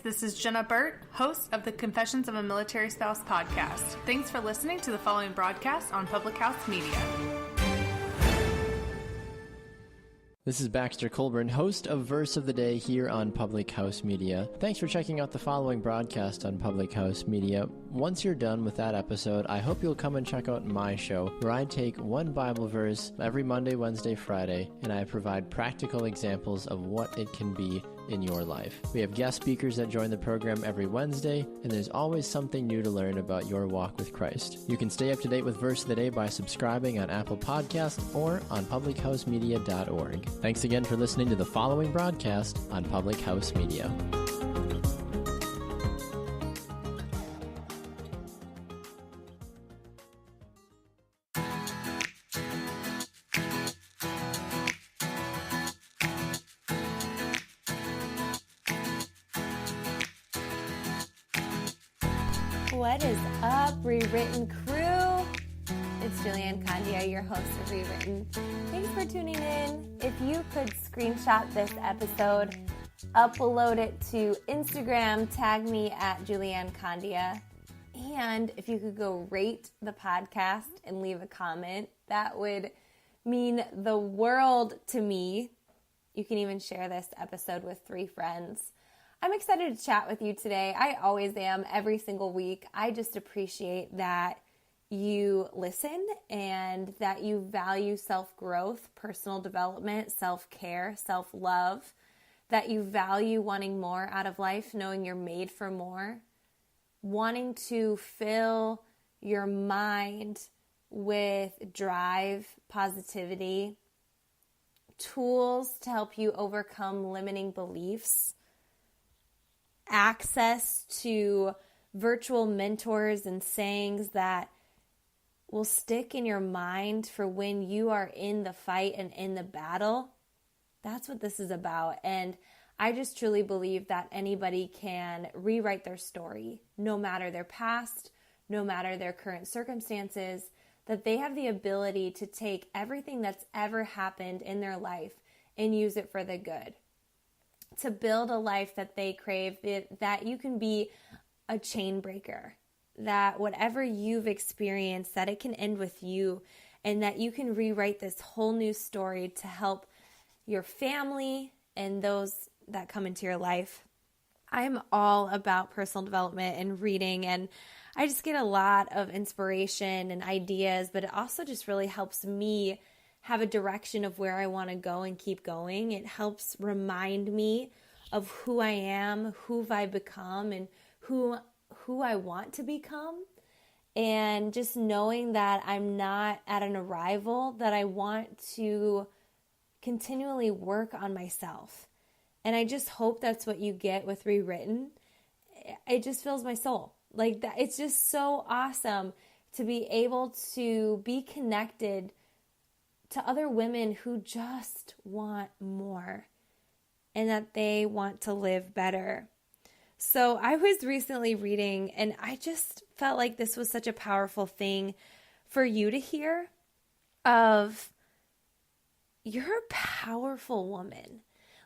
this is Jenna Burt, host of the Confessions of a Military Spouse podcast. Thanks for listening to the following broadcast on Public House Media. This is Baxter Colburn, host of Verse of the Day here on Public House Media. Thanks for checking out the following broadcast on Public House Media. Once you're done with that episode, I hope you'll come and check out my show, where I take one Bible verse every Monday, Wednesday, Friday, and I provide practical examples of what it can be in your life. We have guest speakers that join the program every Wednesday, and there's always something new to learn about your walk with Christ. You can stay up to date with Verse of the Day by subscribing on Apple Podcasts or on publichousemedia.org. Thanks again for listening to the following broadcast on Public House Media. What is up, Rewritten crew? It's Julianne Candia, your host of Rewritten. Thanks for tuning in. If you could screenshot this episode, upload it to Instagram, tag me at Julianne Candia, and if you could go rate the podcast and leave a comment, that would mean the world to me. You can even share this episode with 3 friends. I'm excited to chat with you today. I always am, every single week. I just appreciate that you listen and that you value self-growth, personal development, self-care, self-love, that you value wanting more out of life, knowing you're made for more, wanting to fill your mind with drive, positivity, tools to help you overcome limiting beliefs, access to virtual mentors and sayings that will stick in your mind for when you are in the fight and in the battle. That's what this is about. And I just truly believe that anybody can rewrite their story, no matter their past, no matter their current circumstances, that they have the ability to take everything that's ever happened in their life and use it for the good. To build a life that they crave, that you can be a chain breaker, that whatever you've experienced, that it can end with you, and that you can rewrite this whole new story to help your family and those that come into your life. I'm all about personal development and reading, and I just get a lot of inspiration and ideas, but it also just really helps me have a direction of where I want to go and keep going. It helps remind me of who I am, who I've become, and who I want to become. And just knowing that I'm not at an arrival, that I want to continually work on myself. And I just hope that's what you get with Rewritten. It just fills my soul. Like that, it's just so awesome to be able to be connected to other women who just want more and that they want to live better. So I was recently reading, and I just felt like this was such a powerful thing for you to hear of, you're a powerful woman.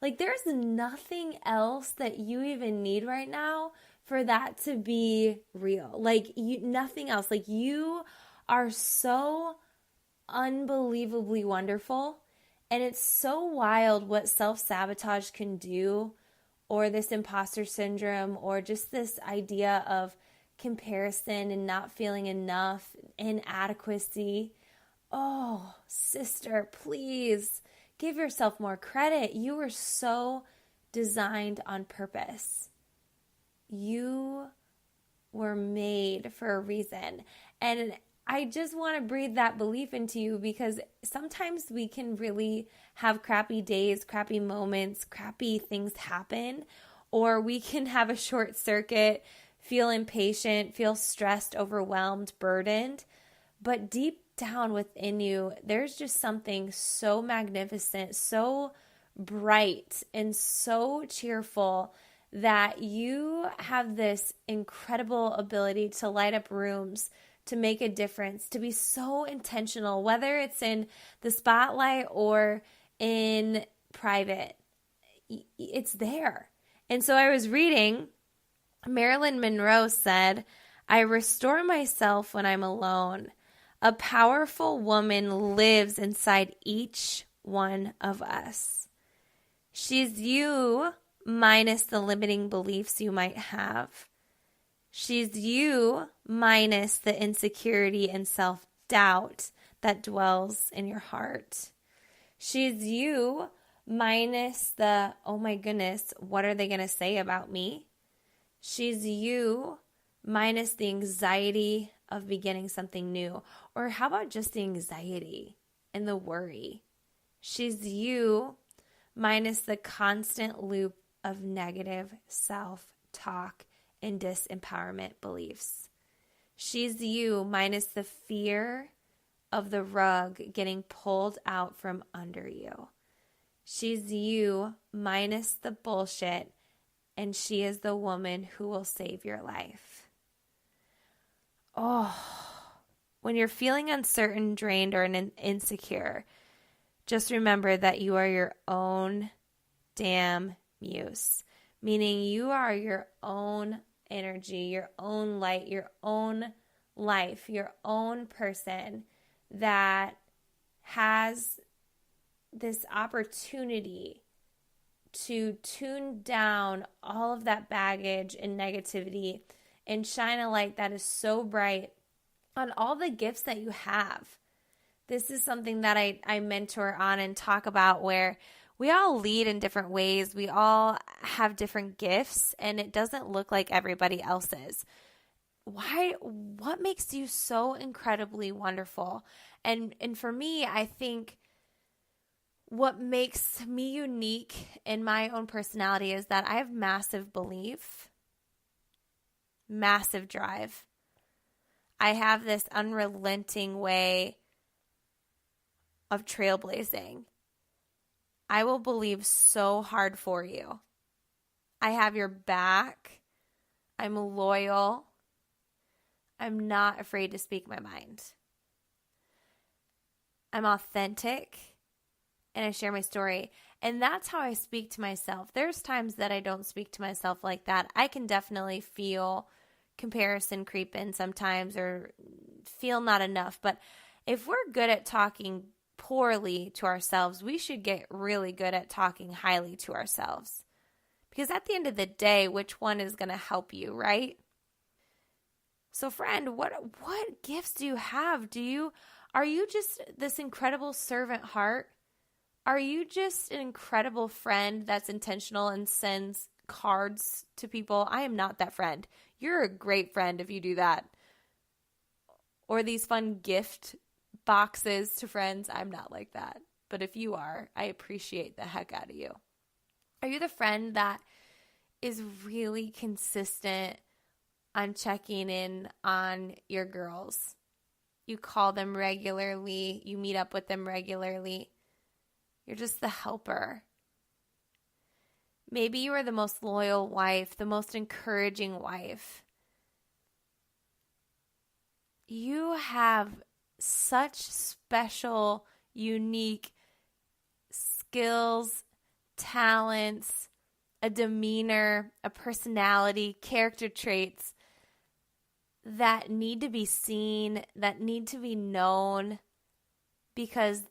Like there's nothing else that you even need right now for that to be real. Like nothing else. Like you are so unbelievably wonderful, and it's so wild what self-sabotage can do, or this imposter syndrome, or just this idea of comparison and not feeling enough, inadequacy. Oh, sister, please give yourself more credit. You were so designed on purpose. You were made for a reason. And I just want to breathe that belief into you, because sometimes we can really have crappy days, crappy moments, crappy things happen, or we can have a short circuit, feel impatient, feel stressed, overwhelmed, burdened. But deep down within you, there's just something so magnificent, so bright, and so cheerful that you have this incredible ability to light up rooms, to make a difference, to be so intentional, whether it's in the spotlight or in private. It's there. And so I was reading Marilyn Monroe said, "I restore myself when I'm alone. A powerful woman lives inside each one of us. She's you minus the limiting beliefs you might have. She's you minus the insecurity and self-doubt that dwells in your heart. She's you minus the, oh my goodness, what are they going to say about me? She's you minus the anxiety of beginning something new. Or how about just the anxiety and the worry? She's you minus the constant loop of negative self-talk and disempowerment beliefs. She's you minus the fear of the rug getting pulled out from under you. She's you minus the bullshit, and she is the woman who will save your life." Oh, when you're feeling uncertain, drained, or insecure, just remember that you are your own damn muse, meaning you are your own energy, your own light, your own life, your own person that has this opportunity to tune down all of that baggage and negativity and shine a light that is so bright on all the gifts that you have. This is something that I mentor on and talk about, where we all lead in different ways. We all have different gifts, and it doesn't look like everybody else's. What makes you so incredibly wonderful? And for me, I think what makes me unique in my own personality is that I have massive belief, massive drive. I have this unrelenting way of trailblazing. I will believe so hard for you. I have your back. I'm loyal. I'm not afraid to speak my mind. I'm authentic, and I share my story. And that's how I speak to myself. There's times that I don't speak to myself like that. I can definitely feel comparison creep in sometimes, or feel not enough. But if we're good at talking poorly to ourselves, we should get really good at talking highly to ourselves. Because at the end of the day, which one is going to help you, right? So friend, what gifts do you have? Are you just this incredible servant heart? Are you just an incredible friend that's intentional and sends cards to people? I am not that friend. You're a great friend if you do that. Or these fun gift boxes to friends. I'm not like that. But if you are, I appreciate the heck out of you. Are you the friend that is really consistent on checking in on your girls? You call them regularly. You meet up with them regularly. You're just the helper. Maybe you are the most loyal wife, the most encouraging wife. You have such special, unique skills, talents, a demeanor, a personality, character traits that need to be seen, that need to be known, because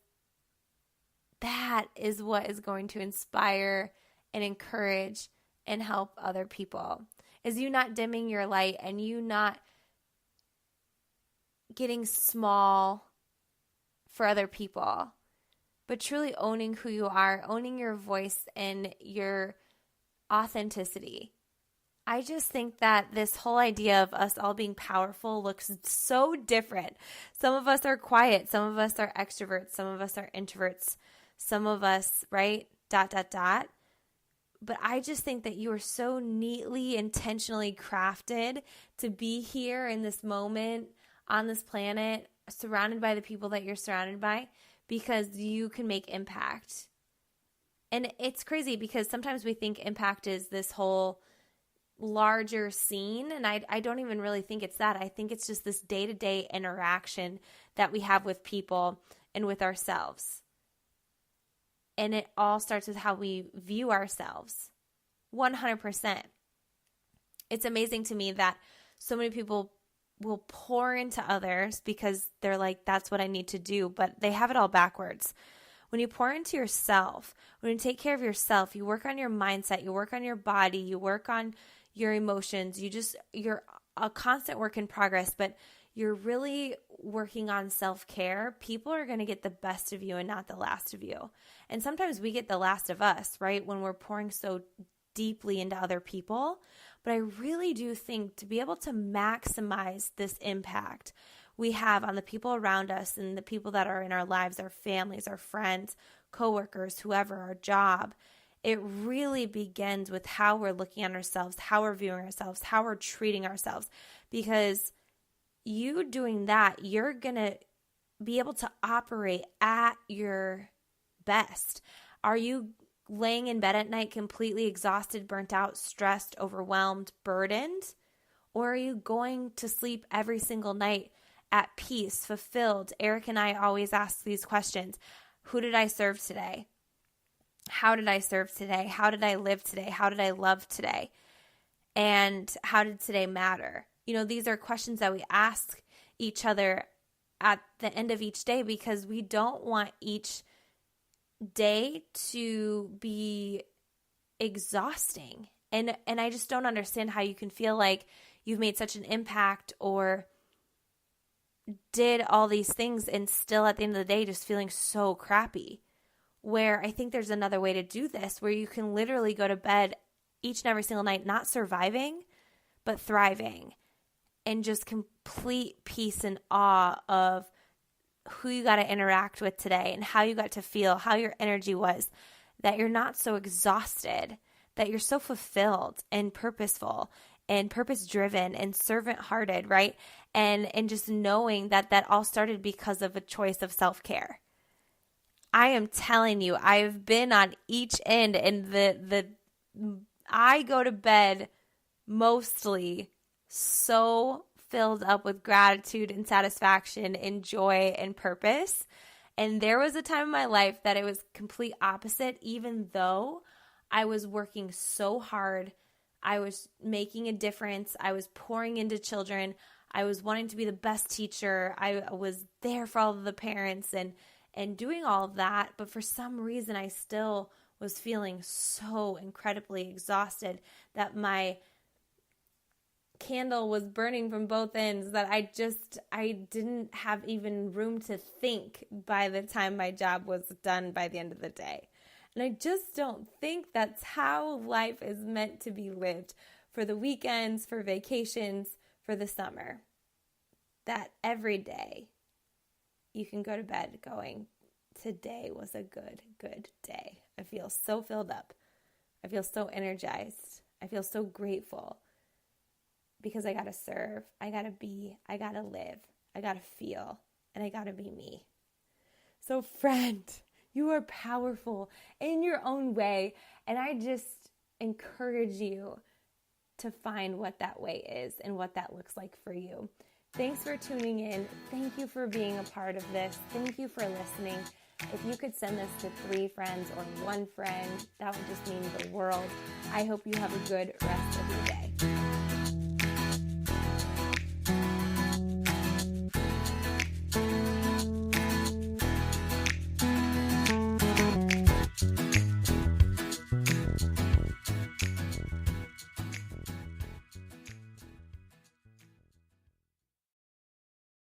that is what is going to inspire and encourage and help other people. Is you not dimming your light and you not getting small for other people, but truly owning who you are, owning your voice and your authenticity. I just think that this whole idea of us all being powerful looks so different. Some of us are quiet. Some of us are extroverts. Some of us are introverts. Some of us, right? ... But I just think that you are so neatly, intentionally crafted to be here in this moment on this planet, surrounded by the people that you're surrounded by, because you can make impact. And it's crazy because sometimes we think impact is this whole larger scene, and I don't even really think it's that. I think it's just this day-to-day interaction that we have with people and with ourselves. And it all starts with how we view ourselves. 100%. It's amazing to me that so many people will pour into others because they're like, that's what I need to do, but they have it all backwards. When you pour into yourself, when you take care of yourself, you work on your mindset, you work on your body, you work on your emotions, you're a constant work in progress, but you're really working on self-care, people are going to get the best of you and not the last of you. And sometimes we get the last of us, right? When we're pouring so deeply into other people. But I really do think to be able to maximize this impact we have on the people around us and the people that are in our lives, our families, our friends, coworkers, whoever, our job, it really begins with how we're looking at ourselves, how we're viewing ourselves, how we're treating ourselves. Because you doing that, you're going to be able to operate at your best. Are you laying in bed at night completely exhausted, burnt out, stressed, overwhelmed, burdened? Or are you going to sleep every single night at peace, fulfilled? Eric and I always ask these questions. Who did I serve today? How did I serve today? How did I live today? How did I love today? And how did today matter? These are questions that we ask each other at the end of each day because we don't want each day to be exhausting. And I just don't understand how you can feel like you've made such an impact or did all these things and still at the end of the day just feeling so crappy. Where I think there's another way to do this where you can literally go to bed each and every single night not surviving but thriving and just complete peace and awe of who you got to interact with today and how you got to feel, how your energy was, that you're not so exhausted, that you're so fulfilled and purposeful and purpose-driven and servant-hearted, right? And just knowing that that all started because of a choice of self-care. I am telling you, I've been on each end, and I go to bed mostly so filled up with gratitude and satisfaction and joy and purpose. And there was a time in my life that it was complete opposite, even though I was working so hard. I was making a difference. I was pouring into children. I was wanting to be the best teacher. I was there for all of the parents and doing all of that. But for some reason, I still was feeling so incredibly exhausted that my candle was burning from both ends, that I didn't have even room to think by the time my job was done by the end of the day. And I just don't think that's how life is meant to be lived for the weekends, for vacations, for the summer. That every day you can go to bed going, today was a good day. I feel so filled up. I feel so energized. I feel so grateful. Because I got to serve, I got to be, I got to live, I got to feel, and I got to be me. So friend, you are powerful in your own way, and I just encourage you to find what that way is and what that looks like for you. Thanks for tuning in. Thank you for being a part of this. Thank you for listening. If you could send this to 3 friends or 1 friend, that would just mean the world. I hope you have a good rest of your day.